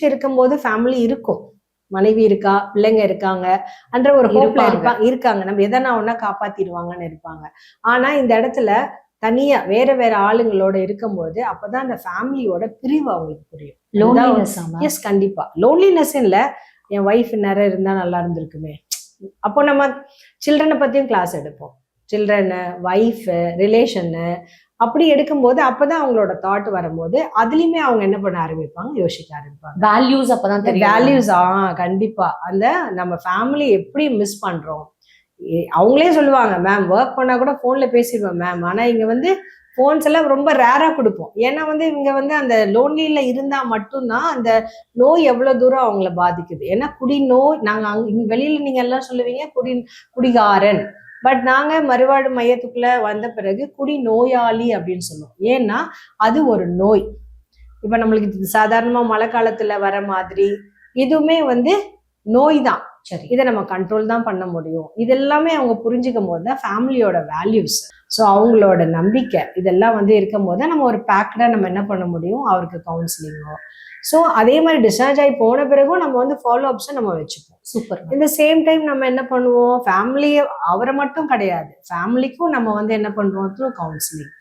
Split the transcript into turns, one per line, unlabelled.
முடிச்சுட்டு இருக்கும்போது ஃபேமிலி இருக்கும், மனைவி இருக்கா, பிள்ளைங்க இருக்காங்க என்ற ஒரு ஹோப்ல இருக்காங்க, நம்ம எதனா ஒன்னா காப்பாத்திடுவாங்கன்னு இருப்பாங்க. ஆனா இந்த இடத்துல தனியா வேற வேற ஆளுங்களோட இருக்கும்போது அப்பதான் அந்த ஃபேமிலியோட பிரிவு அவங்களுக்கு புரியும். எஸ், கண்டிப்பா லோன்லினஸ் இல்ல, என் ஒய்ஃப் நிறைய இருந்தா நல்லா இருந்திருக்குமே. அப்போ நம்ம சில்ட்ரனை பத்தியும் கிளாஸ் எடுப்போம், சில்ட்ரனு, ஒய்ஃப், ரிலேஷனு, அப்படி எடுக்கும்போது அப்பதான் அவங்களோட தாட் வரும்போது அதுலயுமே அவங்க என்ன பண்ண ஆரம்பிப்பாங்க, யோசிக்க ஆரம்பிப்பாங்க.
வேல்யூஸ் அப்பதான் தெரியும்.
வேல்யூஸ் கண்டிப்பா அந்த நம்ம ஃபேமிலி எப்படி மிஸ் பண்றோம். அவங்களே சொல்லுவாங்க, மேம் ஒர்க் பண்ணா கூட போன்ல பேசிடுவேன் மேம், ஆனா இங்க வந்து போன்ஸ் எல்லாம் ரொம்ப ரேரா கொடுப்போம். ஏன்னா வந்து இவங்க வந்து அந்த லோன்லியில இருந்தா மட்டும்தான் அந்த நோய் எவ்வளவு தூரம் அவங்கள பாதிக்குது. ஏன்னா குடி நோய், நாங்க வெளியில நீங்க எல்லாம் சொல்லுவீங்க குடிகாரன், பட் நாங்க மறுவாழ்வு மையத்துக்குள்ள வந்த பிறகு குடி நோயாளி அப்படின்னு சொல்லுவோம். ஏன்னா அது ஒரு நோய். இப்ப நம்மளுக்கு சாதாரணமா மழை காலத்துல வர மாதிரி இதுவுமே வந்து நோய் தான்.
சரி,
இதை நம்ம கண்ட்ரோல் தான் பண்ண முடியும். இது எல்லாமே அவங்க புரிஞ்சுக்கும் போது தான் ஃபேமிலியோட வேல்யூஸ், ஸோ அவங்களோட நம்பிக்கை இதெல்லாம் வந்து இருக்கும் போது நம்ம ஒரு பேக்கடா நம்ம என்ன பண்ண முடியும், அவருக்கு கவுன்சிலிங்கோ. ஸோ அதே மாதிரி டிஸ்சார்ஜ் ஆகி போன பிறகும் நம்ம வந்து ஃபாலோ அப்ஸை நம்ம வச்சுப்போம்.
சூப்பர்.
இந்த சேம் டைம் நம்ம என்ன பண்ணுவோம், ஃபேமிலியை அவரை மட்டும் கிடையாது, ஃபேமிலிக்கும் நம்ம வந்து என்ன பண்றோம், த்ரூ கவுன்சிலிங்.